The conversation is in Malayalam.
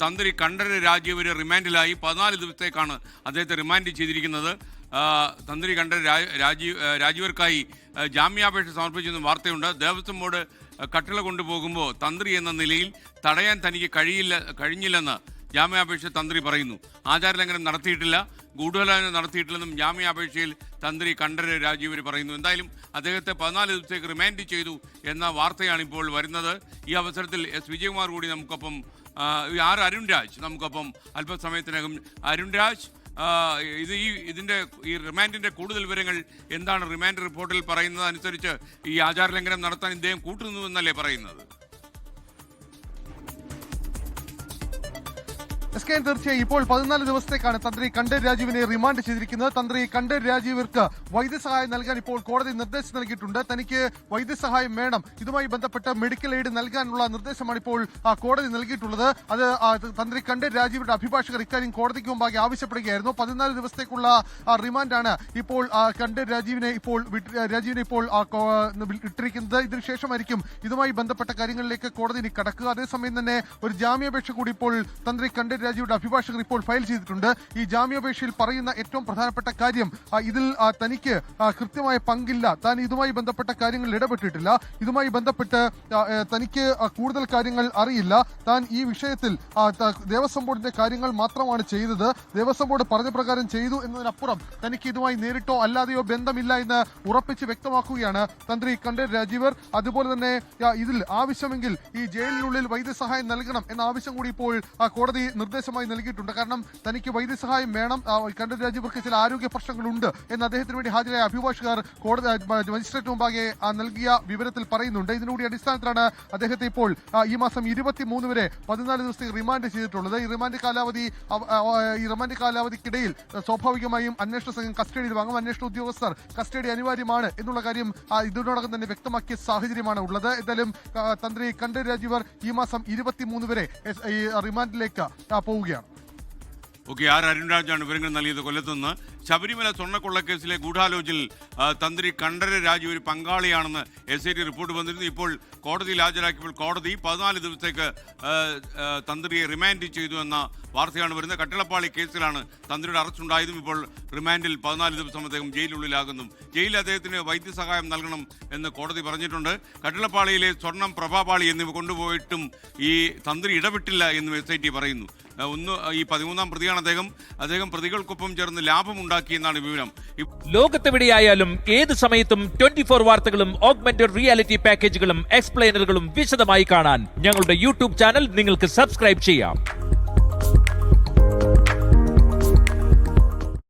തന്ത്രി കണ്ഠരര് രാജീവര് റിമാൻഡിലായി 14 ദിവസത്തേക്കാണ് അദ്ദേഹത്തെ റിമാൻഡ് ചെയ്തിരിക്കുന്നത്. തന്ത്രി കണ്ഠരര് രാജീവർക്കായി ജാമ്യാപേക്ഷ സമർപ്പിച്ചെന്ന് വാർത്തയുണ്ട്. ദേവസ്വം ബോർഡ് കട്ടിള കൊണ്ടുപോകുമ്പോൾ തന്ത്രി എന്ന നിലയിൽ തടയാൻ തനിക്ക് കഴിഞ്ഞില്ലെന്ന് ജാമ്യാപേക്ഷ തന്ത്രി പറയുന്നു. ആചാരലംഘനം നടത്തിയിട്ടില്ല, ഗൂഢാലോചന നടത്തിയിട്ടില്ലെന്നും ജാമ്യാപേക്ഷയിൽ തന്ത്രി കണ്ഠരര് രാജീവര് പറയുന്നു. എന്തായാലും അദ്ദേഹത്തെ 14 ദിവസത്തേക്ക് റിമാൻഡ് ചെയ്തു എന്ന വാർത്തയാണ് ഇപ്പോൾ വരുന്നത്. ഈ അവസരത്തിൽ എസ് വിജയകുമാർ കൂടി നമുക്കൊപ്പം, അരുൺ രാജ് നമുക്കൊപ്പം അല്പസമയത്തിനകം. അരുൺ രാജ്, ഇതിന്റെ ഈ റിമാൻഡിന്റെ കൂടുതൽ വിവരങ്ങൾ എന്താണ്? റിമാൻഡ് റിപ്പോർട്ടിൽ പറയുന്നത് അനുസരിച്ച് ഈ ആചാരലംഘനം നടത്താൻ ഇദ്ദേഹം കൂട്ടുനിന്നുവെന്നല്ലേ പറയുന്നത്? തീർച്ചയായും ഇപ്പോൾ 14 ദിവസത്തേക്കാണ് തന്ത്രി കണ്ഠരര് രാജീവിനെ റിമാൻഡ് ചെയ്തിരിക്കുന്നത്. തന്ത്രി കണ്ഠരര് രാജീവർക്ക് വൈദ്യസഹായം നൽകാൻ ഇപ്പോൾ കോടതി നിർദ്ദേശം നൽകിയിട്ടുണ്ട്. തനിക്ക് വൈദ്യസഹായം വേണം, ഇതുമായി ബന്ധപ്പെട്ട് മെഡിക്കൽ എയ്ഡ് നൽകാനുള്ള നിർദ്ദേശമാണ് ഇപ്പോൾ കോടതി നൽകിയിട്ടുള്ളത്. അത് തന്ത്രി കണ്ഠരര് രാജീവരുടെ അഭിഭാഷകർ ഇക്കാര്യം കോടതിക്ക് മുമ്പാകെ ആവശ്യപ്പെടുകയായിരുന്നു. 14 ദിവസത്തേക്കുള്ള റിമാൻഡാണ് ഇപ്പോൾ കണ്ഠരര് രാജീവിനെ ഇപ്പോൾ ഇട്ടിരിക്കുന്നത്. ഇതിനുശേഷമായിരിക്കും ഇതുമായി ബന്ധപ്പെട്ട കാര്യങ്ങളിലേക്ക് കോടതി ഇനി കടക്കുക. അതേസമയം തന്നെ ഒരു ജാമ്യാപേക്ഷ കൂടി ഇപ്പോൾ തന്ത്രി കണ്ഠരര് രാജീവരുടെ അഭിഭാഷകർ ഇപ്പോൾ ഫയൽ ചെയ്തിട്ടുണ്ട്. ഈ ജാമ്യാപേക്ഷയിൽ പറയുന്ന ഏറ്റവും പ്രധാനപ്പെട്ട കാര്യം, ഇതിൽ തനിക്ക് കൃത്യമായ പങ്കില്ല, താൻ ഇതുമായി ബന്ധപ്പെട്ട കാര്യങ്ങളിൽ ഇടപെട്ടിട്ടില്ല, ഇതുമായി ബന്ധപ്പെട്ട് തനിക്ക് കൂടുതൽ കാര്യങ്ങൾ അറിയില്ല, താൻ ഈ വിഷയത്തിൽ ദേവസ്വം ബോർഡിന്റെ കാര്യങ്ങൾ മാത്രമാണ് ചെയ്തത്, ദേവസ്വം ബോർഡ് പറഞ്ഞ പ്രകാരം ചെയ്തു എന്നതിനപ്പുറം തനിക്ക് ഇതുമായി നേരിട്ടോ അല്ലാതെയോ ബന്ധമില്ല എന്ന് ഉറപ്പിച്ച് വ്യക്തമാക്കുകയാണ് തന്ത്രി കണ്ഠരര് രാജീവർ. അതുപോലെ തന്നെ ഇതിൽ ആവശ്യമെങ്കിൽ ഈ ജയിലിനുള്ളിൽ വൈദ്യസഹായം നൽകണം എന്ന ആവശ്യം കൂടി ഇപ്പോൾ കോടതി നിർദ്ദേശമായി നൽകിയിട്ടുണ്ട്. കാരണം തനിക്ക് വൈദ്യസഹായം വേണം, കണ്ഠരര് രാജീവർക്ക് ചില ആരോഗ്യ പ്രശ്നങ്ങളുണ്ട് എന്ന് അദ്ദേഹത്തിന് വേണ്ടി ഹാജരായ അഭിഭാഷകർ കോടതി മജിസ്ട്രേറ്റ് മുമ്പാകെ നൽകിയ വിവരത്തിൽ പറയുന്നുണ്ട്. ഇതിനുകൂടി അടിസ്ഥാനത്തിലാണ് അദ്ദേഹത്തെ ഇപ്പോൾ ഈ മാസം 23 വരെ 14 ദിവസത്തേക്ക് റിമാൻഡ് ചെയ്തിട്ടുള്ളത്. ഈ റിമാൻഡ് കാലാവധിക്കിടയിൽ സ്വാഭാവികമായും അന്വേഷണ സംഘം കസ്റ്റഡിയിൽ വാങ്ങും. അന്വേഷണ ഉദ്യോഗസ്ഥർ കസ്റ്റഡി അനിവാര്യമാണ് എന്നുള്ള കാര്യം ഇതിനോടകം തന്നെ വ്യക്തമാക്കിയ സാഹചര്യമാണ് ഉള്ളത്. എന്തായാലും തന്ത്രി കണ്ഠരര് രാജീവർ ഈ മാസം 23 വരെ ഈ റിമാൻഡിലേക്ക് പോവുകയാണ്. അരുൺ രാജാണ് വിവരങ്ങൾ നൽകിയത് കൊല്ലത്തുനിന്ന്. ശബരിമല സ്വർണ്ണക്കൊള്ളക്കേസിലെ ഗൂഢാലോചനയിൽ തന്ത്രി കണ്ഠരര് രാജീവ് ഒരു പങ്കാളിയാണെന്ന് SIT റിപ്പോർട്ട് വന്നിരുന്നു. ഇപ്പോൾ കോടതിയിൽ ഹാജരാക്കിയപ്പോൾ കോടതി 14 ദിവസത്തേക്ക് തന്ത്രിയെ റിമാൻഡ് ചെയ്തു എന്ന വാർത്തയാണ് വരുന്നത്. കട്ടിളപ്പാളി കേസിലാണ് തന്ത്രിയുടെ അറസ്റ്റ് ഉണ്ടായതും ഇപ്പോൾ റിമാൻഡിൽ 14 ദിവസം അദ്ദേഹം ജയിലിനുള്ളിലാകുന്നു. ജയിലിൽ അദ്ദേഹത്തിന് വൈദ്യസഹായം നൽകണം എന്ന് കോടതി പറഞ്ഞിട്ടുണ്ട്. കട്ടിളപ്പാളിയിലെ സ്വർണം, പ്രഭാപാളി എന്നിവ കൊണ്ടുപോയിട്ടും ഈ തന്ത്രി ഇടപെട്ടില്ല എന്നും SIT പറയുന്നു. ഈ 13-ാം പ്രതിയാണ് അദ്ദേഹം പ്രതികൾക്കൊപ്പം ചേർന്ന് ലാഭമുണ്ടാക്കിയെന്നാണ് വിവരം. ലോകത്തെവിടെയായാലും ഏത് സമയത്തും 24 വാർത്തകളും ഓഗ്മെന്റഡ് റിയാലിറ്റി പാക്കേജുകളും എക്സ്പ്ലെയിനറുകളും വിശദമായി കാണാൻ ഞങ്ങളുടെ YouTube ചാനൽ നിങ്ങൾക്ക് സബ്സ്ക്രൈബ് ചെയ്യാം.